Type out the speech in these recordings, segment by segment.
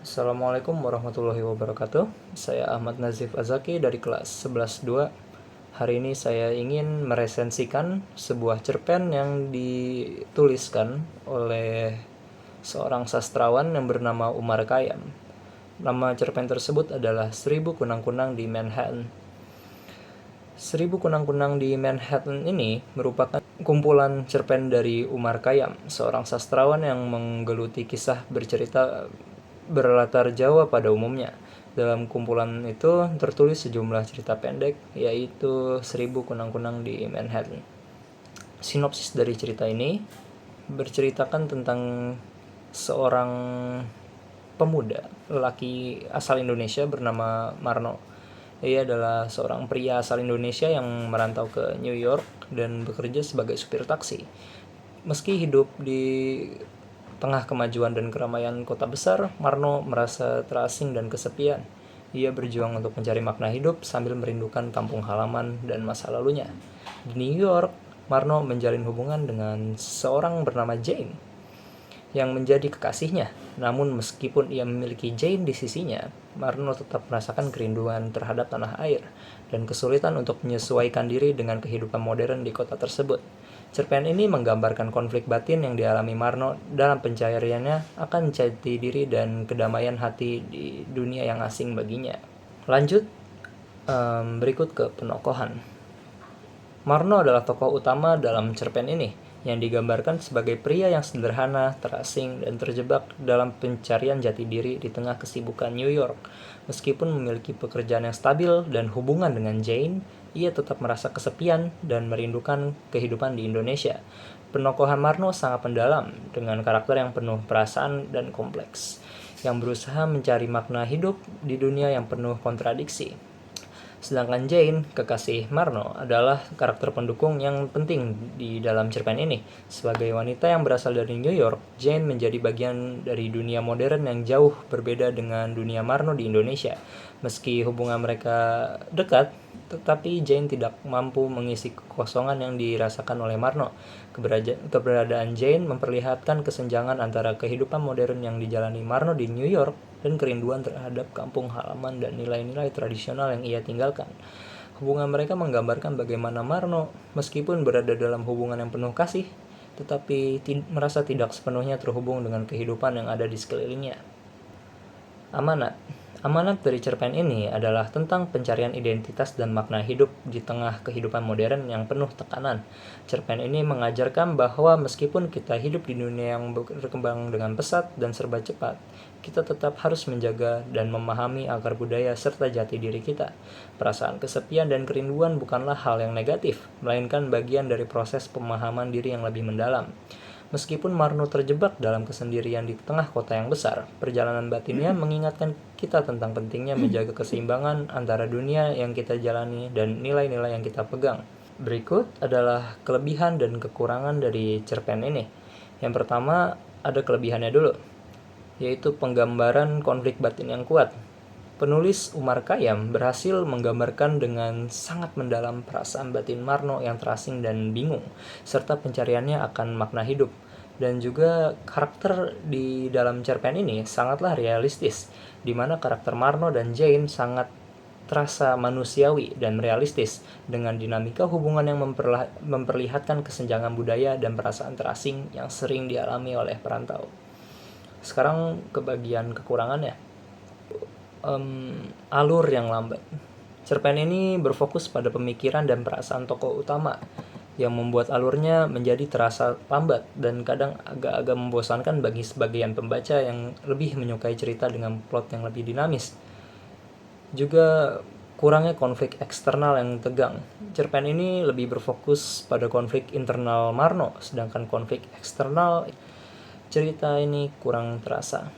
Assalamualaikum warahmatullahi wabarakatuh. Saya Ahmad Nazif Azaki dari kelas 11-2. Hari ini saya ingin meresensikan sebuah cerpen yang dituliskan oleh seorang sastrawan yang bernama Umar Khayyam. Nama cerpen tersebut adalah Seribu Kunang-Kunang di Manhattan. Seribu Kunang-Kunang di Manhattan ini merupakan kumpulan cerpen dari Umar Khayyam, seorang sastrawan yang menggeluti kisah bercerita berlatar Jawa pada umumnya. Dalam kumpulan itu tertulis sejumlah cerita pendek, yaitu Seribu Kunang-Kunang di Manhattan. Sinopsis dari cerita ini berceritakan tentang seorang pemuda lelaki asal Indonesia bernama Marno. Ia adalah seorang pria asal Indonesia yang merantau ke New York dan bekerja sebagai supir taksi. Meski hidup di tengah kemajuan dan keramaian kota besar, Marno merasa terasing dan kesepian. Ia berjuang untuk mencari makna hidup sambil merindukan kampung halaman dan masa lalunya. Di New York, Marno menjalin hubungan dengan seorang bernama Jane yang menjadi kekasihnya. Namun meskipun ia memiliki Jane di sisinya, Marno tetap merasakan kerinduan terhadap tanah air dan kesulitan untuk menyesuaikan diri dengan kehidupan modern di kota tersebut. Cerpen ini menggambarkan konflik batin yang dialami Marno dalam pencariannya akan jati diri dan kedamaian hati di dunia yang asing baginya. Lanjut, berikut ke penokohan. Marno adalah tokoh utama dalam cerpen ini, yang digambarkan sebagai pria yang sederhana, terasing, dan terjebak dalam pencarian jati diri di tengah kesibukan New York. Meskipun memiliki pekerjaan yang stabil dan hubungan dengan Jane, ia tetap merasa kesepian dan merindukan kehidupan di Indonesia. Penokohan Marno sangat mendalam, dengan karakter yang penuh perasaan dan kompleks, yang berusaha mencari makna hidup di dunia yang penuh kontradiksi. Sedangkan Jane, kekasih Marno, adalah karakter pendukung yang penting di dalam cerpen ini. Sebagai wanita yang berasal dari New York, Jane menjadi bagian dari dunia modern yang jauh berbeda dengan dunia Marno di Indonesia. Meski hubungan mereka dekat, tetapi Jane tidak mampu mengisi kekosongan yang dirasakan oleh Marno. Keberadaan Jane memperlihatkan kesenjangan antara kehidupan modern yang dijalani Marno di New York dan kerinduan terhadap kampung halaman dan nilai-nilai tradisional yang ia tinggalkan. Hubungan mereka menggambarkan bagaimana Marno, meskipun berada dalam hubungan yang penuh kasih, tetapi merasa tidak sepenuhnya terhubung dengan kehidupan yang ada di sekelilingnya. Amanat. Amanat dari cerpen ini adalah tentang pencarian identitas dan makna hidup di tengah kehidupan modern yang penuh tekanan. Cerpen ini mengajarkan bahwa meskipun kita hidup di dunia yang berkembang dengan pesat dan serba cepat, kita tetap harus menjaga dan memahami akar budaya serta jati diri kita. Perasaan kesepian dan kerinduan bukanlah hal yang negatif, melainkan bagian dari proses pemahaman diri yang lebih mendalam. Meskipun Marno terjebak dalam kesendirian di tengah kota yang besar, perjalanan batinnya mengingatkan kita tentang pentingnya menjaga keseimbangan antara dunia yang kita jalani dan nilai-nilai yang kita pegang. Berikut adalah kelebihan dan kekurangan dari cerpen ini. Yang pertama, ada kelebihannya dulu, yaitu penggambaran konflik batin yang kuat. Penulis Umar Khayyam berhasil menggambarkan dengan sangat mendalam perasaan batin Marno yang terasing dan bingung, serta pencariannya akan makna hidup. Dan juga karakter di dalam cerpen ini sangatlah realistis, di mana karakter Marno dan Jane sangat terasa manusiawi dan realistis, dengan dinamika hubungan yang memperlihatkan kesenjangan budaya dan perasaan terasing yang sering dialami oleh perantau. Sekarang ke bagian kekurangannya. Alur yang lambat. Cerpen ini berfokus pada pemikiran dan perasaan tokoh utama, yang membuat alurnya menjadi terasa lambat dan kadang agak-agak membosankan bagi sebagian pembaca yang lebih menyukai cerita dengan plot yang lebih dinamis. Juga kurangnya konflik eksternal yang tegang. Cerpen ini lebih berfokus pada konflik internal Marno, sedangkan konflik eksternal cerita ini kurang terasa.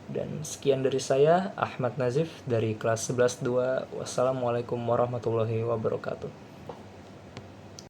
Dan sekian dari saya, Ahmad Nazif dari kelas 11-2. Wassalamualaikum warahmatullahi wabarakatuh.